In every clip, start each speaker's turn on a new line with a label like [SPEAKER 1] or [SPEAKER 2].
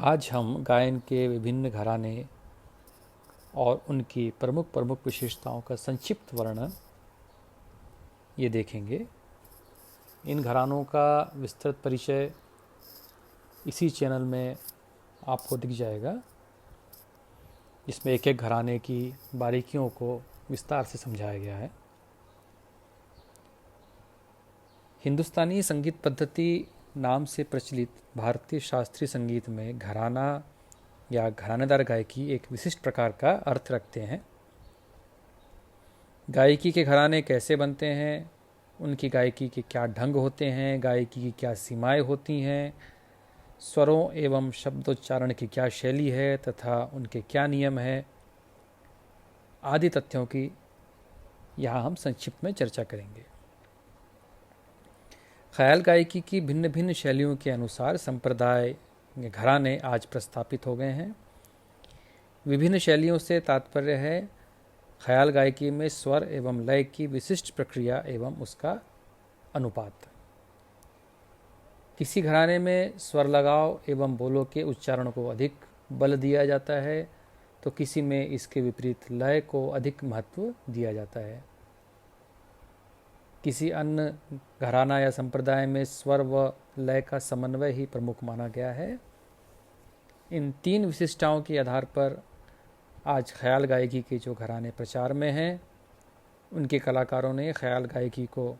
[SPEAKER 1] आज हम गायन के विभिन्न घराने और उनकी प्रमुख प्रमुख विशेषताओं का संक्षिप्त वर्णन ये देखेंगे। इन घरानों का विस्तृत परिचय इसी चैनल में आपको दिख जाएगा, जिसमें एक एक घराने की बारीकियों को विस्तार से समझाया गया है। हिंदुस्तानी संगीत पद्धति नाम से प्रचलित भारतीय शास्त्रीय संगीत में घराना या घरानेदार गायकी एक विशिष्ट प्रकार का अर्थ रखते हैं। गायकी के घराने कैसे बनते हैं, उनकी गायकी के क्या ढंग होते हैं, गायकी की क्या सीमाएं होती हैं, स्वरों एवं शब्दोच्चारण की क्या शैली है तथा उनके क्या नियम हैं, आदि तथ्यों की यहाँ हम संक्षिप्त में चर्चा करेंगे। ख्याल गायकी की भिन्न भिन्न शैलियों के अनुसार संप्रदाय घराने आज प्रस्थापित हो गए हैं। विभिन्न शैलियों से तात्पर्य है ख्याल गायकी में स्वर एवं लय की विशिष्ट प्रक्रिया एवं उसका अनुपात। किसी घराने में स्वर लगाव एवं बोलों के उच्चारण को अधिक बल दिया जाता है, तो किसी में इसके विपरीत लय को अधिक महत्व दिया जाता है। किसी अन्य घराना या संप्रदाय में स्वर व लय का समन्वय ही प्रमुख माना गया है। इन तीन विशिष्टताओं के आधार पर आज ख्याल गायकी के जो घराने प्रचार में हैं, उनके कलाकारों ने ख्याल गायकी को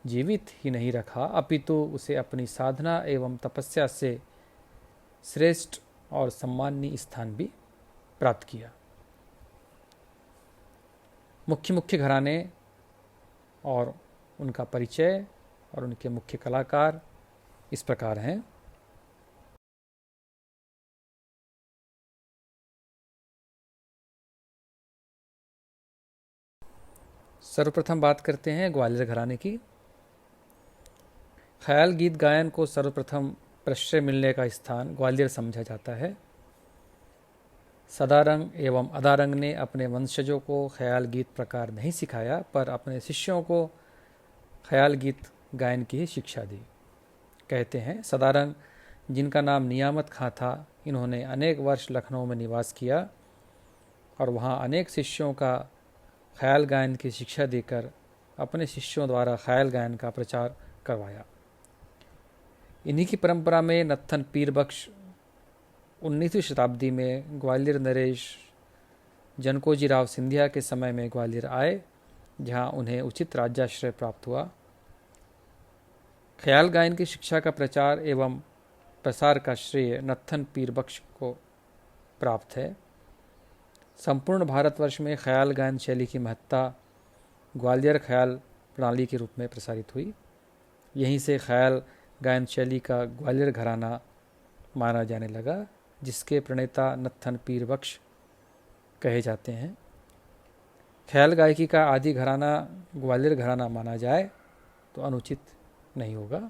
[SPEAKER 1] जीवित ही नहीं रखा, अपितु उसे अपनी साधना एवं तपस्या से श्रेष्ठ और सम्माननीय स्थान भी प्राप्त किया। मुख्य मुख्य घराने और उनका परिचय और उनके मुख्य कलाकार इस प्रकार हैं। सर्वप्रथम बात करते हैं ग्वालियर घराने की। ख्याल गीत गायन को सर्वप्रथम प्रश्रय मिलने का स्थान ग्वालियर समझा जाता है। सदारंग एवं अदारंग ने अपने वंशजों को ख्याल गीत प्रकार नहीं सिखाया, पर अपने शिष्यों को ख्याल गीत गायन की ही शिक्षा दी। कहते हैं सदारंग, जिनका नाम नियामत खां था, इन्होंने अनेक वर्ष लखनऊ में निवास किया और वहाँ अनेक शिष्यों का ख्याल गायन की शिक्षा देकर अपने शिष्यों द्वारा ख्याल गायन का प्रचार करवाया। इन्हीं की परंपरा में नत्थन पीर बख्श 19वीं शताब्दी में ग्वालियर नरेश जनकोजी राव सिंधिया के समय में ग्वालियर आए, जहां उन्हें उचित राज्याश्रय प्राप्त हुआ। ख्याल गायन की शिक्षा का प्रचार एवं प्रसार का श्रेय नत्थन पीर बख्श को प्राप्त है। संपूर्ण भारतवर्ष में ख्याल गायन शैली की महत्ता ग्वालियर ख्याल प्रणाली के रूप में प्रसारित हुई। यहीं से ख्याल गायन शैली का ग्वालियर घराना माना जाने लगा, जिसके प्रणेता नत्थन पीर बख्श कहे जाते हैं। ख्याल गायकी का आदि घराना ग्वालियर घराना माना जाए तो अनुचित नहीं होगा।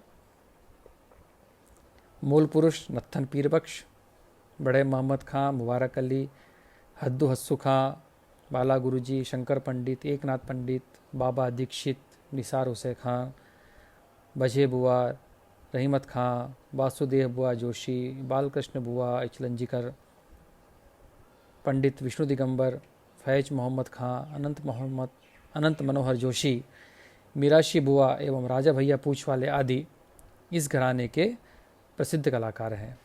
[SPEAKER 1] मूल पुरुष नत्थन पीर बख्श, बड़े मोहम्मद खां, मुबारक अली, हद्दू हस्सू खां, बाला गुरुजी, शंकर पंडित, एकनाथ पंडित, बाबा दीक्षित, निसार हुसैन खां, बझे बुआ, रहीमत खां, वासुदेव बुआ जोशी, बालकृष्ण बुआ इचलंजीकर, पंडित विष्णु दिगंबर, फैज मोहम्मद खां, अनंत मनोहर जोशी, मीराशी बुआ एवं राजा भैया पूछ वाले आदि इस घराने के प्रसिद्ध कलाकार हैं।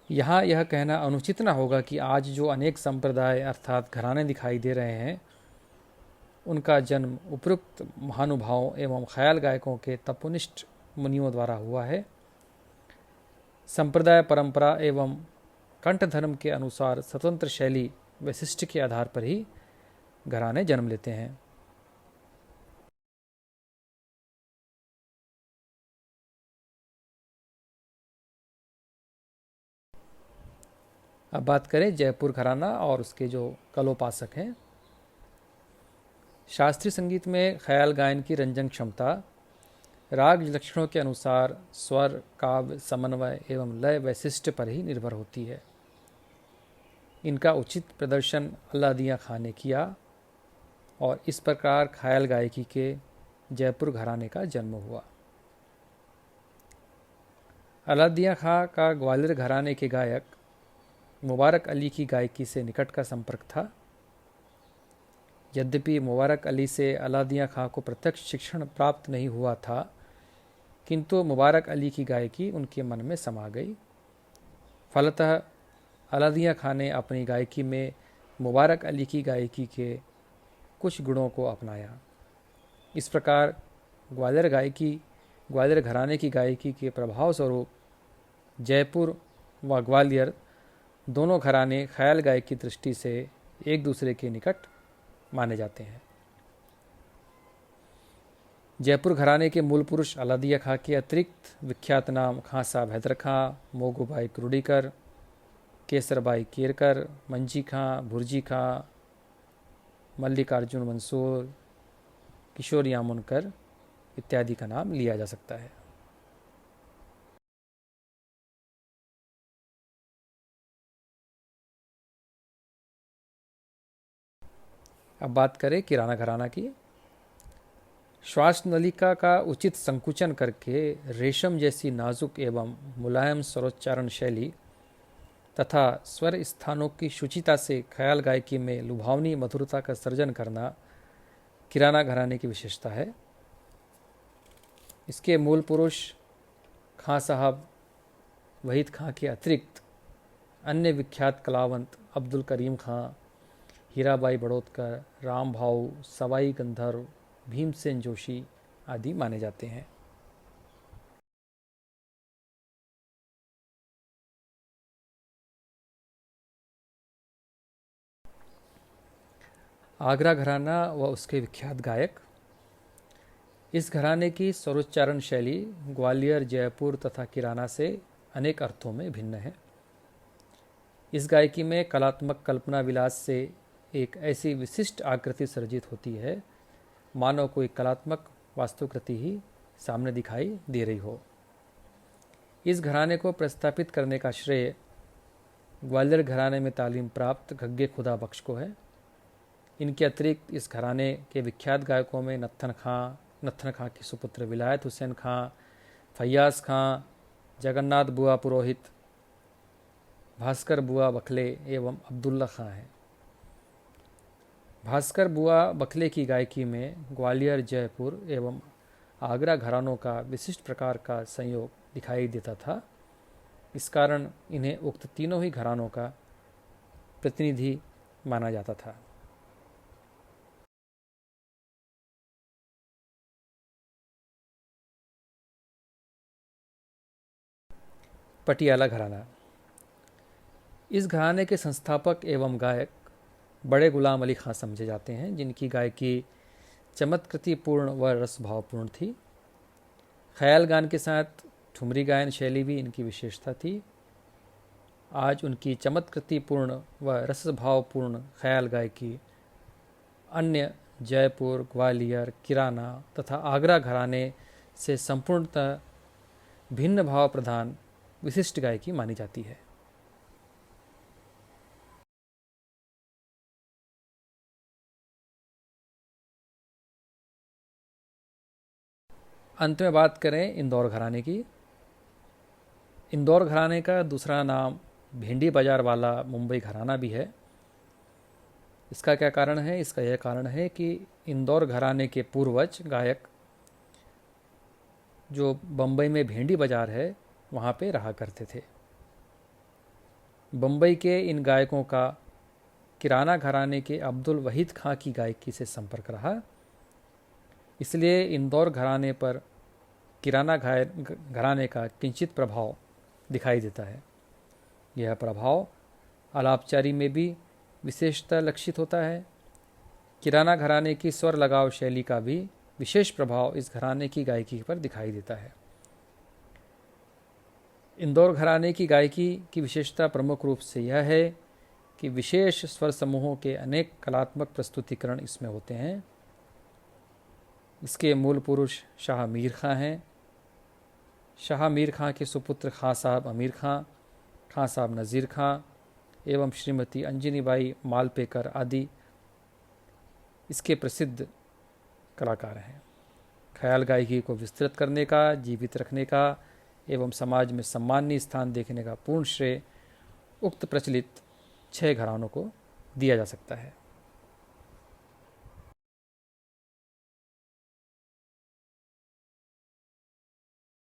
[SPEAKER 1] यहाँ यह कहना अनुचित न होगा कि आज जो अनेक संप्रदाय अर्थात घराने दिखाई दे रहे हैं, उनका जन्म उपयुक्त महानुभावों एवं ख्याल गायकों के तपोनिष्ठ मुनियों द्वारा हुआ है। संप्रदाय परंपरा एवं कंठ धर्म के अनुसार स्वतंत्र शैली वैशिष्ट के आधार पर ही घराने जन्म लेते हैं। अब बात करें जयपुर घराना और उसके जो कलोपासक हैं। शास्त्रीय संगीत में ख्याल गायन की रंजन क्षमता राग लक्षणों के अनुसार स्वर, काव्य, समन्वय एवं लय वैशिष्ट पर ही निर्भर होती है। इनका उचित प्रदर्शन अल्लादिया खां ने किया और इस प्रकार ख्याल गायकी के जयपुर घराने का जन्म हुआ। अलादिया खां का ग्वालियर घराने के गायक मुबारक अली की गायकी से निकट का संपर्क था। यद्यपि मुबारक अली से अलादिया खां को प्रत्यक्ष शिक्षण प्राप्त नहीं हुआ था, किंतु मुबारक अली की गायकी उनके मन में समा गई। फलतः अलादिया खां ने अपनी गायकी में मुबारक अली की गायकी के कुछ गुणों को अपनाया। इस प्रकार ग्वालियर घराने की गायकी के प्रभाव स्वरूप जयपुर व ग्वालियर दोनों घराने ख्याल गायकी की दृष्टि से एक दूसरे के निकट माने जाते हैं। जयपुर घराने के मूल पुरुष अलादिया खां के अतिरिक्त विख्यात नाम खां साहब हैदर खां, मोगूबाई क्रोडीकर, केसरबाई केरकर, मंजी खां, भुरजी खां, मल्लिकार्जुन मंसूर, किशोर यामुनकर इत्यादि का नाम लिया जा सकता है। अब बात करें किराना घराना की। श्वास नलिका का उचित संकुचन करके रेशम जैसी नाजुक एवं मुलायम स्वरोच्चारण शैली तथा स्वर स्थानों की शुचिता से ख्याल गायकी में लुभावनी मधुरता का सर्जन करना किराना घराने की विशेषता है। इसके मूल पुरुष खां साहब वहीद खां के अतिरिक्त अन्य विख्यात कलावंत अब्दुल करीम खां, हीराबाई बड़ौदकर, राम भाऊ, सवाई गंधर्व, भीमसेन जोशी आदि माने जाते हैं। आगरा घराना व उसके विख्यात गायक। इस घराने की स्वरोच्चारण शैली ग्वालियर, जयपुर तथा किराना से अनेक अर्थों में भिन्न है। इस गायकी में कलात्मक कल्पना विलास से एक ऐसी विशिष्ट आकृति सर्जित होती है मानो कोई कलात्मक वास्तुकृति ही सामने दिखाई दे रही हो। इस घराने को प्रस्थापित करने का श्रेय ग्वालियर घराने में तालीम प्राप्त घग्गे खुदा बख्श को है। इनके अतिरिक्त इस घराने के विख्यात गायकों में नत्थन खां के सुपुत्र विलायत हुसैन खां, फैयाज खां, जगन्नाथ बुआ पुरोहित, भास्कर बुआ बखले एवं अब्दुल्ला खां हैं। भास्कर बुआ बखले की गायकी में ग्वालियर, जयपुर एवं आगरा घरानों का विशिष्ट प्रकार का संयोग दिखाई देता था। इस कारण इन्हें उक्त तीनों ही घरानों का प्रतिनिधि माना जाता था। पटियाला घराना। इस घराने के संस्थापक एवं गायक बड़े गुलाम अली खां समझे जाते हैं, जिनकी गायकी चमत्कृतिपूर्ण व रसभावपूर्ण थी। ख्याल गान के साथ ठुमरी गायन शैली भी इनकी विशेषता थी। आज उनकी चमत्कृतिपूर्ण व रसभावपूर्ण ख्याल गायकी अन्य जयपुर, ग्वालियर, किराना तथा आगरा घराने से संपूर्णतः भिन्न भाव प्रधान विशिष्ट गायकी मानी जाती है। अंत में बात करें इंदौर घराने की। इंदौर घराने का दूसरा नाम भिंडी बाजार वाला मुंबई घराना भी है। इसका क्या कारण है? इसका यह कारण है कि इंदौर घराने के पूर्वज गायक जो बम्बई में भिंडी बाजार है वहाँ पे रहा करते थे। बम्बई के इन गायकों का किराना घराने के अब्दुल वहीद खां की गायकी से संपर्क रहा। इसलिए इंदौर घराने पर किराना घराने का किंचित प्रभाव दिखाई देता है। यह प्रभाव आलापचारी में भी विशेषतः लक्षित होता है। किराना घराने की स्वर लगाव शैली का भी विशेष प्रभाव इस घराने की गायकी पर दिखाई देता है। इंदौर घराने की गायकी की विशेषता प्रमुख रूप से यह है कि विशेष स्वर समूहों के अनेक कलात्मक प्रस्तुतिकरण इसमें होते हैं। इसके मूल पुरुष शाह मीर खां हैं। शाह मीर खां के सुपुत्र खां साहब अमीर खां, खां साहब नज़ीर खां एवं श्रीमती अंजनीबाई मालपेकर आदि इसके प्रसिद्ध कलाकार हैं। ख्याल गायकी को विस्तृत करने का, जीवित रखने का एवं समाज में सम्माननीय स्थान देखने का पूर्ण श्रेय उक्त प्रचलित 6 घरानों को दिया जा सकता है।